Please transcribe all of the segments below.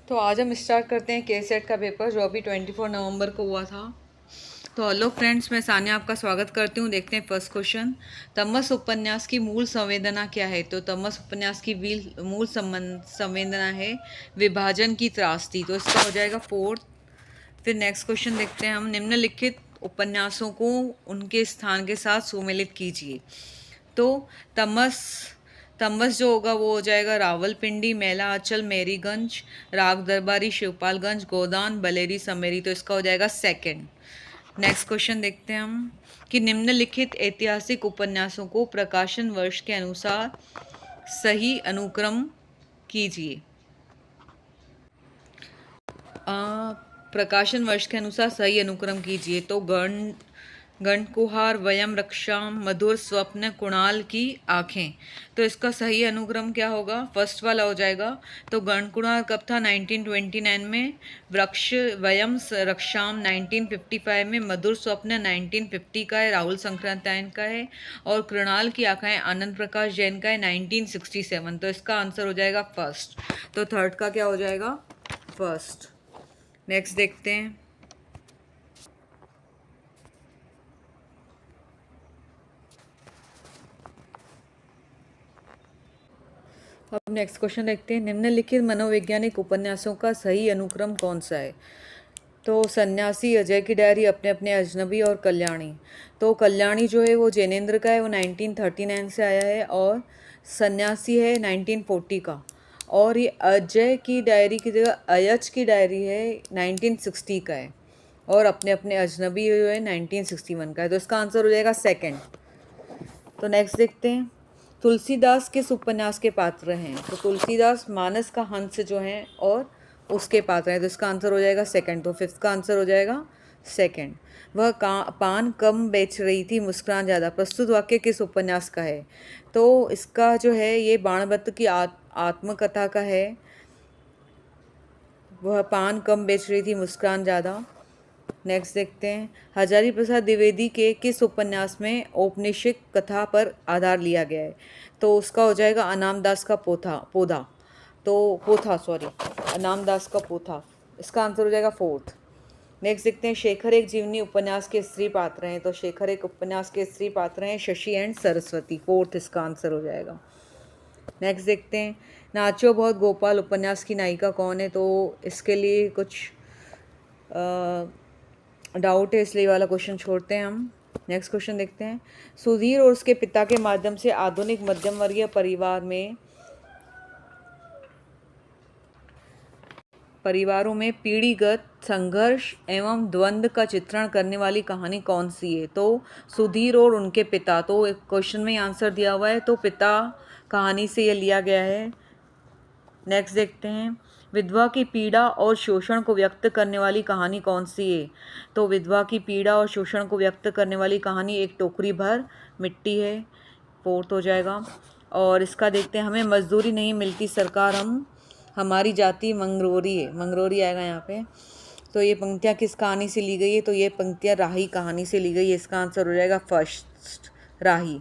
तो आज हम स्टार्ट करते हैं के-सेट का पेपर जो अभी 24 नवंबर को हुआ था। तो हेलो फ्रेंड्स, मैं सानिया आपका स्वागत करती हूँ। देखते हैं फर्स्ट क्वेश्चन। तमस उपन्यास की मूल संवेदना क्या है? तो तमस उपन्यास की मूल संवेदना है विभाजन की त्रासदी। तो इसका हो जाएगा फोर्थ। फिर नेक्स्ट क्वेश्चन देखते हैं हम। निम्नलिखित उपन्यासों को उनके स्थान के साथ सुमेलित कीजिए। तो तमस तमस जो होगा वो हो जाएगा रावलपिंडी, मैला आंचल, मेरीगंज, राग दरबारी, शिवपालगंज, गोदान, बलेरी, समेरी। तो इसका हो जाएगा सेकंड। नेक्स्ट क्वेश्चन देखते हैं हम कि निम्नलिखित ऐतिहासिक उपन्यासों को प्रकाशन वर्ष के अनुसार सही अनुक्रम कीजिए। प्रकाशन वर्ष के अनुसार सही अनुक्रम कीजिए। तो गणकुहार, वयम रक्षाम, मधुर स्वप्न, कुणाल की आंखें। तो इसका सही अनुक्रम क्या होगा? फर्स्ट वाला हो जाएगा। तो गणकुहार कब था? 1929 में। वृक्ष वयम रक्षाम 1955 में। मधुर स्वप्न 1950 का है, राहुल संक्रत्यायन का है। और कृणाल की आंखें आनंद प्रकाश जैन का है, 1967। तो इसका आंसर हो जाएगा फर्स्ट। तो थर्ड का क्या हो जाएगा? फर्स्ट। नेक्स्ट देखते हैं। अब नेक्स्ट क्वेश्चन देखते हैं। निम्नलिखित मनोवैज्ञानिक उपन्यासों का सही अनुक्रम कौन सा है? तो सन्यासी, अजय की डायरी, अपने अपने अजनबी और कल्याणी। तो कल्याणी जो है वो जैनेन्द्र का है, वो 1939 से आया है। और सन्यासी है 1940 का। और ये अजय की डायरी की जगह अयच की डायरी है, 1960 का है। और अपने अपने अजनबी जो है 1961 का है। तो इसका आंसर हो जाएगा सेकंड। तो नेक्स्ट देखते हैं। तुलसीदास किस उपन्यास के पात्र हैं? तो तुलसीदास मानस का हंस जो हैं और उसके पात्र हैं। तो इसका आंसर हो जाएगा सेकंड। तो फिफ्थ का आंसर हो जाएगा सेकंड। वह पान कम बेच रही थी, मुस्कुरान ज़्यादा। प्रस्तुत वाक्य किस उपन्यास का है? तो इसका जो है ये बाणभट्ट की आत्मकथा का है। वह पान कम बेच रही थी, मुस्कुरान ज़्यादा। नेक्स्ट देखते हैं। हजारी प्रसाद द्विवेदी के किस उपन्यास में औपनिवेशिक कथा पर आधार लिया गया है? तो उसका हो जाएगा अनामदास का अनामदास का पोथा। इसका आंसर हो जाएगा फोर्थ। नेक्स्ट देखते हैं। शेखर एक जीवनी उपन्यास के स्त्री पात्र हैं। तो शेखर एक उपन्यास के स्त्री पात्र हैं शशि एंड सरस्वती। फोर्थ इसका आंसर हो जाएगा। नेक्स्ट देखते हैं। नाचो बहुत गोपाल उपन्यास की नायिका कौन है? तो इसके लिए कुछ डाउट है, इसलिए वाला क्वेश्चन छोड़ते हैं हम। नेक्स्ट क्वेश्चन देखते हैं। सुधीर और उसके पिता के माध्यम से आधुनिक मध्यम वर्गीय परिवारों में पीढ़ीगत संघर्ष एवं द्वंद्व का चित्रण करने वाली कहानी कौन सी है? तो सुधीर और उनके पिता। तो एक क्वेश्चन में आंसर दिया हुआ है, तो पिता कहानी से यह लिया गया है। नेक्स्ट देखते हैं। विधवा की पीड़ा और शोषण को व्यक्त करने वाली कहानी कौन सी है? तो विधवा की पीड़ा और शोषण को व्यक्त करने वाली कहानी एक टोकरी भर मिट्टी है। फोर्थ हो जाएगा। और इसका देखते हैं। हमें मजदूरी नहीं मिलती सरकार, हमारी जाति मंगरोरी है, मंगरोरी आएगा यहाँ पे। तो ये पंक्तियाँ किस कहानी से ली गई है? तो ये पंक्तियाँ राही कहानी से ली गई है। इसका आंसर हो जाएगा फर्स्ट, राही।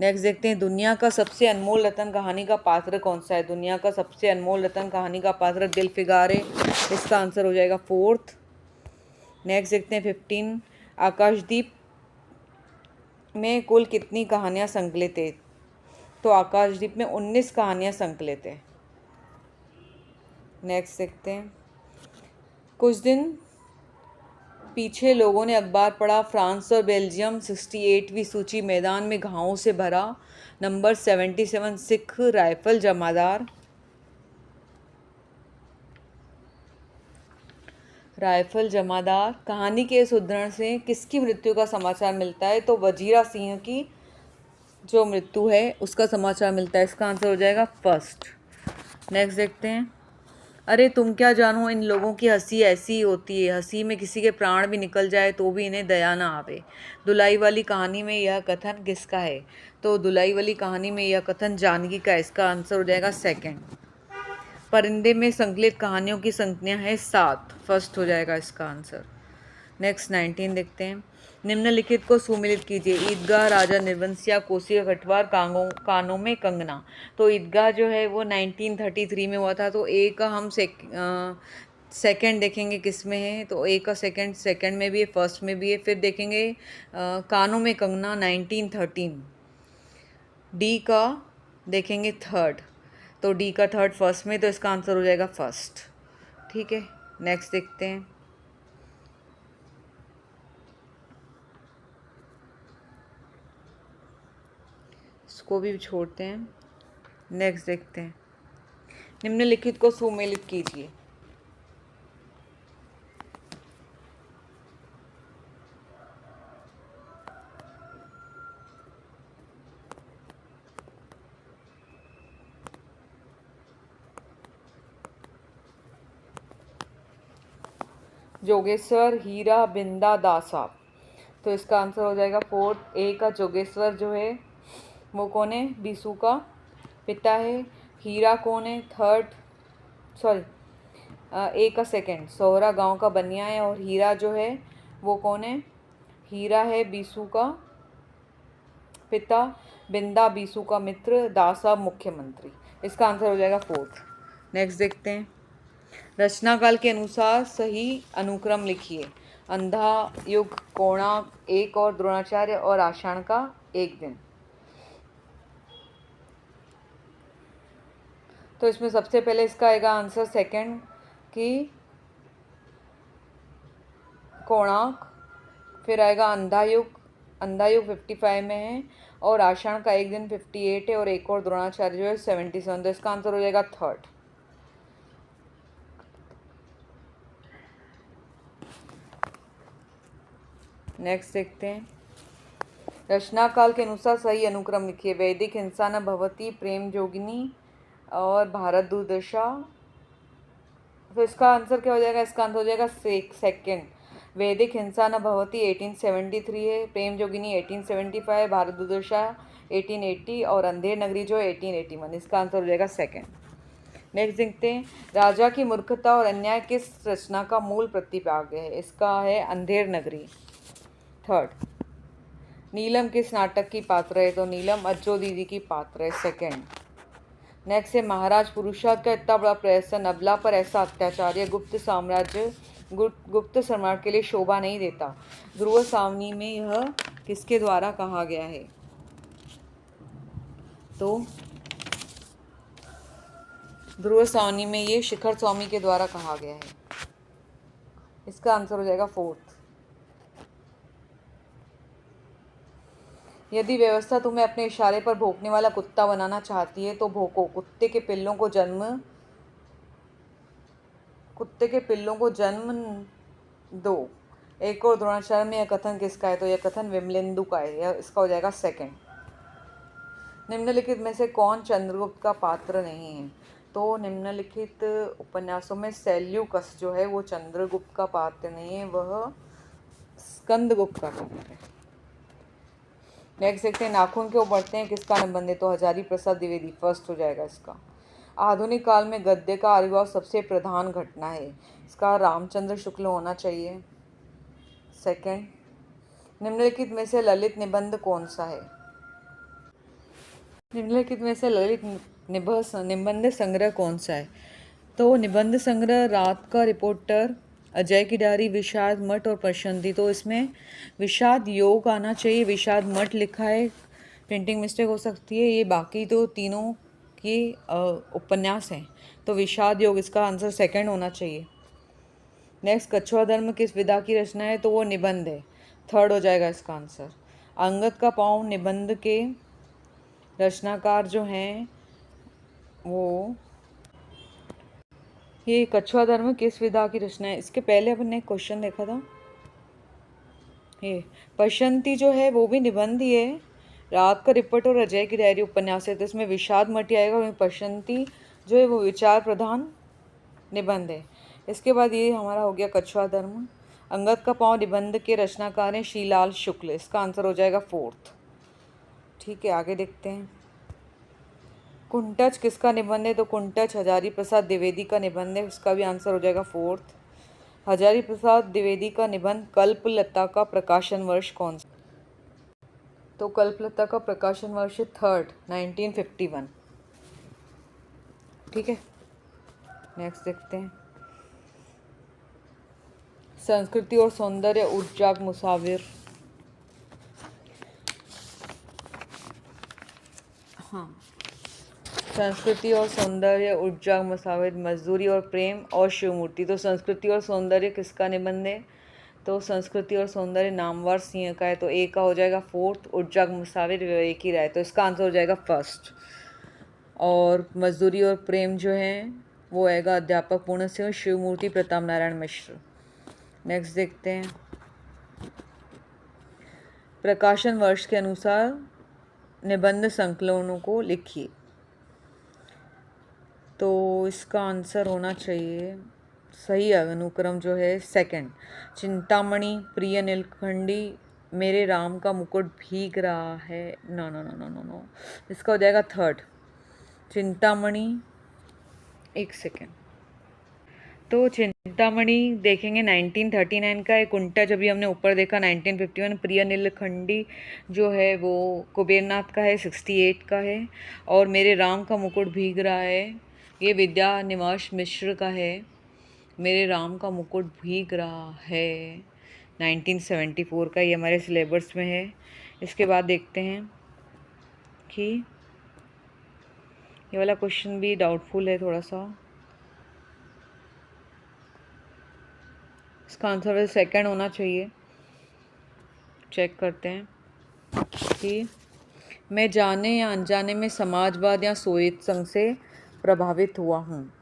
नेक्स्ट देखते हैं। दुनिया का सबसे अनमोल रतन कहानी का पात्र कौन सा है? दुनिया का सबसे अनमोल रतन कहानी का पात्र दिल फिगारे। इसका आंसर हो जाएगा फोर्थ। नेक्स्ट देखते हैं 15। आकाशदीप में कुल कितनी कहानियाँ संकलित है? तो आकाशदीप में 19 कहानियाँ संकलित है। नेक्स्ट देखते हैं। कुछ दिन पीछे लोगों ने अखबार पढ़ा, फ्रांस और बेल्जियम 68वीं सूची, मैदान में घावों से भरा, नंबर 77, सिख राइफल जमादार। कहानी के इस उद्धरण से किसकी मृत्यु का समाचार मिलता है? तो वजीरा सिंह की जो मृत्यु है उसका समाचार मिलता है। इसका आंसर हो जाएगा फर्स्ट। नेक्स्ट देखते हैं। अरे तुम क्या जानो, इन लोगों की हंसी ऐसी होती है, हंसी में किसी के प्राण भी निकल जाए तो भी इन्हें दया ना आवे। दुलाई वाली कहानी में यह कथन किसका है? तो दुलाई वाली कहानी में यह कथन जानकी का है। इसका आंसर हो जाएगा सेकंड। परिंदे में संकलित कहानियों की संख्या है 7। फर्स्ट हो जाएगा इसका आंसर। नेक्स्ट 19 देखते हैं। निम्नलिखित को सुमिलित कीजिए। ईदगाह, राजा निर्वंशिया, कोसी का कटवार, कानों में कंगना। तो ईदगाह जो है वो 1933 में हुआ था। तो ए का हम सेकंड देखेंगे किस में है, तो ए का सेकंड में भी है, फर्स्ट में भी है। फिर देखेंगे कानों में कंगना 1913। डी का देखेंगे थर्ड, तो डी का थर्ड फर्स्ट में, तो इसका आंसर हो जाएगा फर्स्ट। ठीक है, नेक्स्ट देखते हैं। इसको भी छोड़ते हैं, नेक्स्ट देखते हैं। निम्नलिखित को सुमेलित कीजिए। जोगेश्वर, हीरा, बिंदा, दासा। तो इसका आंसर हो जाएगा फोर्थ। ए का जोगेश्वर जो है वो कौन है, बीसू का पिता है। हीरा कौन है, थर्ड, सॉरी ए का सेकंड, सोहरा गांव का बनिया है। और हीरा जो है वो कौन है, हीरा है बीसू का पिता, बिंदा बीसू का मित्र, दासा मुख्यमंत्री। इसका आंसर हो जाएगा फोर्थ। नेक्स्ट देखते हैं। रचना काल के अनुसार सही अनुक्रम लिखिए। अंधा युग, कोणार्क, एक और द्रोणाचार्य, और आषाढ़ का एक दिन। तो इसमें सबसे पहले इसका आएगा आंसर सेकंड कि कोणार्क, फिर आएगा अंधा युग 55 में है, और आषाढ़ का एक दिन 58 है, और एक और द्रोणाचार्य जो है 77। तो इसका आंसर हो जाएगा थर्ड। नेक्स्ट देखते हैं। रचना काल के अनुसार सही अनुक्रम लिखिए। वैदिक हिंसा न भवती, प्रेम जोगिनी, और भारत दुर्दशा। तो इसका आंसर क्या हो जाएगा, इसका आंसर हो जाएगा सेकंड। वैदिक हिंसा न भवती 1873 है, प्रेम जोगिनी 1875, भारत दुर्दशा 1880, और अंधेर नगरी जो है 1881। इसका आंसर हो जाएगा सेकंड। नेक्स्ट देखते हैं। राजा की मूर्खता और अन्याय किस रचना का मूल प्रतिपाद्य है। इसका है अंधेर नगरी, थर्ड। नीलम किस नाटक की पात्र है, तो नीलम अज्जो दीदी की पात्र है, सेकंड। नेक्स्ट है। महाराज पुरुषोत्तम का इतना बड़ा प्रयत्न, अबला पर ऐसा अत्याचार, यह गुप्त सम्राट के लिए शोभा नहीं देता। ध्रुव सावनी में यह किसके द्वारा कहा गया है, तो ध्रुव सावनी में ये शिखर स्वामी के द्वारा कहा गया है। इसका आंसर हो जाएगा फोर्थ। यदि व्यवस्था तुम्हें अपने इशारे पर भौंकने वाला कुत्ता बनाना चाहती है तो भौंको। कुत्ते के पिल्लों को जन्म दो। एक और द्रोणाचार्य में यह कथन किसका है, तो यह कथन विमलेंदु का है। यह इसका हो जाएगा सेकंड। निम्नलिखित में से कौन चंद्रगुप्त का पात्र नहीं है, तो निम्नलिखित उपन्यासों में सेल्यूकस जो है वो चंद्रगुप्त का पात्र नहीं है, वह स्कंदगुप्त का पात्र है। नेक्स्ट देखते हैं। नाखून क्यों बढ़ते हैं किसका निबंध है, तो हजारी प्रसाद द्विवेदी, फर्स्ट हो जाएगा इसका। आधुनिक काल में गद्य का आविर्भाव सबसे प्रधान घटना है, इसका रामचंद्र शुक्ल होना चाहिए, सेकंड। निम्नलिखित में से ललित निबंध कौन सा है, निम्नलिखित में से ललित निबंध संग्रह कौन सा है, तो निबंध संग्रह रात का रिपोर्टर, अजय की डायरी, विषाद मठ और प्रशांति। तो इसमें विषाद योग आना चाहिए, विषाद मठ लिखा है, प्रिंटिंग मिस्टेक हो सकती है। ये बाकी तो तीनों के उपन्यास हैं, तो विषाद योग इसका आंसर सेकंड होना चाहिए। नेक्स्ट। कछुआ धर्म किस विधा की रचना है, तो वो निबंध है, थर्ड हो जाएगा इसका आंसर। अंगद का पाँव निबंध के रचनाकार जो हैं वो, ये कछुआ धर्म किस विधा की रचना है, इसके पहले अपन ने क्वेश्चन देखा था। ये प्रशांति जो है वो भी निबंध ही है, रात का रिपोर्ट और अजय की डायरी उपन्यास है, तो इसमें विषाद मटी आएगा। वहीं प्रशांति जो है वो विचार प्रधान निबंध है। इसके बाद ये हमारा हो गया कछुआ धर्म। अंगद का पाँव निबंध के रचनाकार हैं श्रीलाल शुक्ल, इसका आंसर हो जाएगा फोर्थ। ठीक है, आगे देखते हैं। कुंटच किसका निबंध है, तो कुंटच हजारी प्रसाद द्विवेदी का निबंध है, उसका भी आंसर हो जाएगा फोर्थ। हजारी प्रसाद द्विवेदी का निबंध कल्पलता का प्रकाशन वर्ष कौन सा? तो कल्पलता का प्रकाशन वर्ष 3rd 1951। ठीक है, नेक्स्ट देखते हैं। संस्कृति और सौंदर्य उज्जाग मुसाविर। हाँ, संस्कृति और सौंदर्य उज्जाग मुसाविर, मजदूरी और प्रेम और शिवमूर्ति। तो संस्कृति और सौंदर्य किसका निबंध है? तो संस्कृति और सौंदर्य नामवर सिंह का है, तो ए का हो जाएगा 4th, उज्जाग मुसाविर विवेक की राय, तो इसका आंसर हो जाएगा 1st। और मजदूरी और प्रेम जो है वो आएगा अध्यापक पूर्ण सिंह, शिवमूर्ति प्रताप नारायण मिश्र। नेक्स्ट देखते हैं। प्रकाशन वर्ष के अनुसार निबंध संकलनों को लिखिए। तो इसका आंसर होना चाहिए, सही अनुक्रम जो है 2nd, चिंतामणि, प्रिय नीलखंडी, मेरे राम का मुकुट भीग रहा है। No no no no no no, इसका हो जाएगा 3rd, चिंतामणि। एक सेकेंड, तो चिंतामणि देखेंगे 1939 का है, कुंटा जब भी हमने ऊपर देखा 1951, प्रिय नीलखंडी जो है वो कुबेरनाथ का है 68 का है, और मेरे राम का मुकुट भीग रहा है ये विद्या निवास मिश्र का है। मेरे राम का मुकुट भीग रहा है 1974 का, ये हमारे सिलेबस में है। इसके बाद देखते हैं कि ये वाला क्वेश्चन भी डाउटफुल है थोड़ा सा, इसका आंसर 2nd होना चाहिए। चेक करते हैं कि मैं जाने या अनजाने में समाजवाद या सोवियत संघ से प्रभावित हुआ हूँ,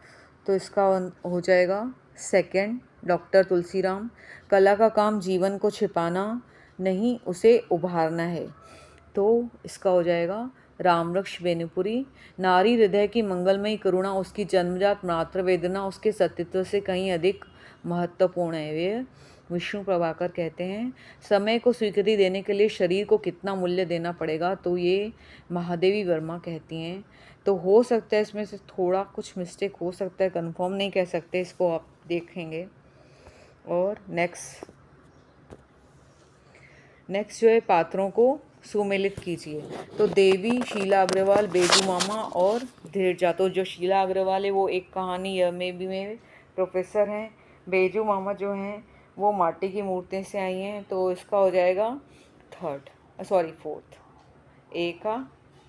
तो इसका हो जाएगा 2nd, डॉक्टर तुलसीराम। कला का काम जीवन को छिपाना नहीं, उसे उभारना है, तो इसका हो जाएगा रामरक्ष बेनीपुरी। नारी हृदय की मंगलमयी करुणा, उसकी जन्मजात मातृ वेदना उसके सतीत्व से कहीं अधिक महत्वपूर्ण है, वे विष्णु प्रभाकर कहते हैं। समय को स्वीकृति देने के लिए शरीर को कितना मूल्य देना पड़ेगा, तो ये महादेवी वर्मा कहती हैं। तो हो सकता है इसमें से थोड़ा कुछ मिस्टेक हो सकता है, कंफर्म नहीं कह सकते, इसको आप देखेंगे। और नेक्स्ट जो है पात्रों को सुमेलित कीजिए। तो देवी, शीला अग्रवाल, बेजू मामा और धीरजा। तो जो शीला अग्रवाल है वो एक कहानी में प्रोफेसर हैं, बेजू मामा जो हैं वो माटी की मूर्ति से आई हैं, तो इसका हो जाएगा 4th, ए का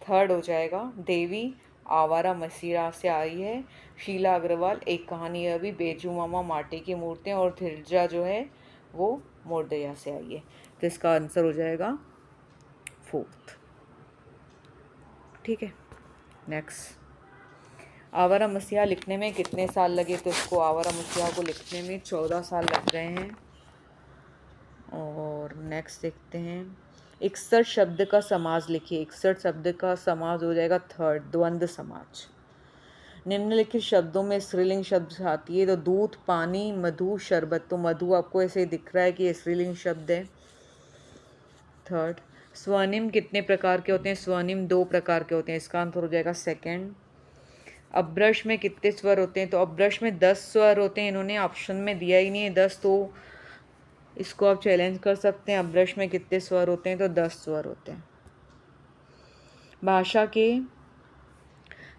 3rd हो जाएगा। देवी आवारा मसीरा से आई है, शीला अग्रवाल एक कहानी अभी, बेजू मामा माटी की मूर्तियाँ, और धीरजा जो है वो मोरदया से आई है, तो इसका आंसर हो जाएगा 4th। ठीक है, नेक्स्ट। आवारा मसीहा लिखने में कितने साल लगे, तो इसको आवारा मसीहा को लिखने में 14 साल लग गए हैं। और नेक्स्ट देखते हैं, 61 शब्द का समाज लिखिए। 61 शब्द का समाज हो जाएगा 3rd, द्वंद्व समाज। निम्नलिखित शब्दों में स्त्रीलिंग शब्द आती है, तो दूध, पानी, मधु, शरबत। तो मधु आपको ऐसे दिख रहा है कि ये स्त्रीलिंग शब्द है 3rd। स्वनिम कितने प्रकार के होते हैं? स्वनिम 2 प्रकार के होते हैं, इसका आंसर हो जाएगा 2nd। अपभ्रंश में कितने स्वर होते हैं? तो अपभ्रंश में 10 स्वर होते हैं, इन्होंने ऑप्शन में दिया ही नहीं है 10, तो इसको आप चैलेंज कर सकते हैं। अपभ्रंश में कितने स्वर होते हैं? तो 10 स्वर होते हैं।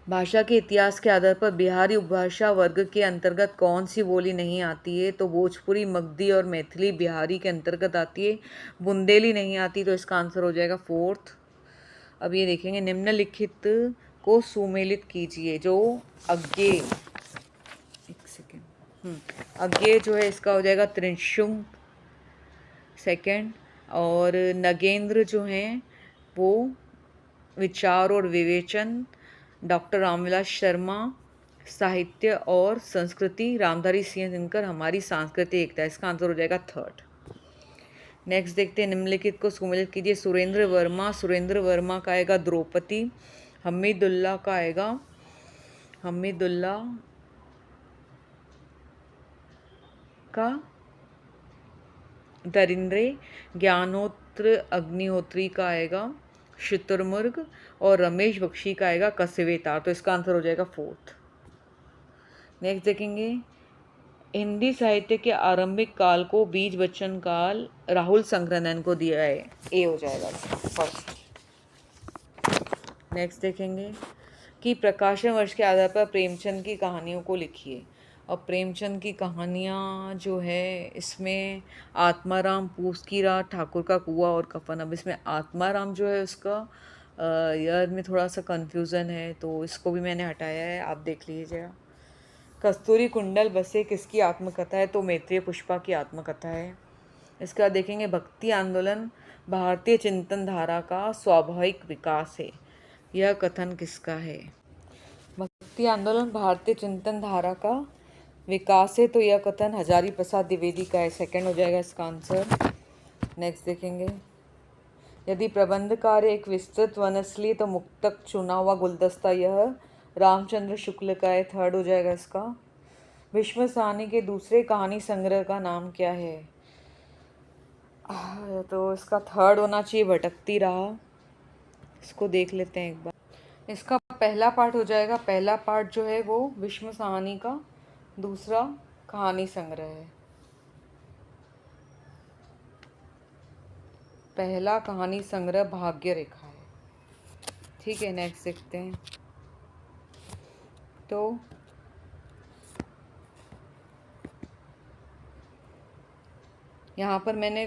भाषा के इतिहास के आधार पर बिहारी उपभाषा वर्ग के अंतर्गत कौन सी बोली नहीं आती है? तो भोजपुरी, मगधी और मैथिली बिहारी के अंतर्गत आती है, बुंदेली नहीं आती, तो इसका आंसर हो जाएगा 4th। अब ये देखेंगे, निम्नलिखित को सुमेलित कीजिए। जो अज्ञे, एक सेकेंड, अज्ञे जो है इसका हो जाएगा त्रिशुंग 2nd, और नगेंद्र जो हैं वो विचार और विवेचन, डॉक्टर रामविलास शर्मा साहित्य और संस्कृति, रामधारी सिंह दिनकर हमारी सांस्कृतिक एकता, इसका आंसर हो जाएगा 3rd। नेक्स्ट देखते हैं, निम्नलिखित को सुमेलित कीजिए। सुरेंद्र वर्मा का आएगा द्रौपदी, हमीदुल्लाह का आएगा का दरिंद्रे, ज्ञानोत्र अग्निहोत्री का आएगा शुतुरमुर्ग, और रमेश बख्शी का आएगा कसेवे तार, तो इसका आंसर हो जाएगा 4th। नेक्स्ट देखेंगे, हिंदी साहित्य के आरंभिक काल को बीज बच्चन काल राहुल संग्रहण को दिया है। ए हो जाएगा फर्स्ट। नेक्स्ट देखेंगे कि प्रकाशन वर्ष के आधार पर प्रेमचंद की कहानियों को लिखिए। और प्रेमचंद की कहानियाँ जो है इसमें आत्माराम, पूस की रात, ठाकुर का कुआं और कफन। अब इसमें आत्माराम जो है उसका ईयर में थोड़ा सा कन्फ्यूज़न है, तो इसको भी मैंने हटाया है, आप देख लीजिएगा। कस्तूरी कुंडल बसे किसकी आत्मकथा है? तो मैत्रेय पुष्पा की आत्मकथा है। इसके बाद देखेंगे भक्ति आंदोलन भारतीय चिंतन धारा का स्वाभाविक विकास है। यह कथन किसका है? भक्ति आंदोलन भारतीय चिंतन धारा का विकास है, तो यह कथन हजारी प्रसाद द्विवेदी का है। सेकंड हो जाएगा इसका आंसर। नेक्स्ट देखेंगे, यदि प्रबंध कार्य एक विस्तृत वनस्ली तो मुक्तक चुना हुआ गुलदस्ता यह रामचंद्र शुक्ल का है। थर्ड हो जाएगा इसका। भीष्म साहनी के दूसरे कहानी संग्रह का नाम क्या है? तो इसका थर्ड होना चाहिए भटकती राह। इसको देख लेते हैं एक बार। इसका पहला पार्ट हो जाएगा। पहला पार्ट जो है वो भीष्म साहनी का दूसरा कहानी संग्रह है। पहला कहानी संग्रह भाग्य रेखा है। ठीक है, नेक्स्ट देखते हैं। तो यहाँ पर मैंने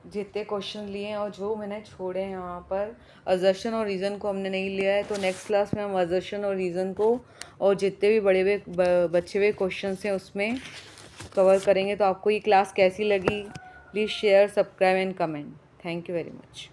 जितने क्वेश्चन लिए हैं और जो मैंने छोड़े हैं यहाँ पर असर्शन और रीज़न को हमने नहीं लिया है, तो नेक्स्ट क्लास में हम असर्शन और रीज़न को और जितने भी बचे हुए क्वेश्चन हैं उसमें कवर करेंगे। तो आपको ये क्लास कैसी लगी? Please share, subscribe and comment. Thank you very much.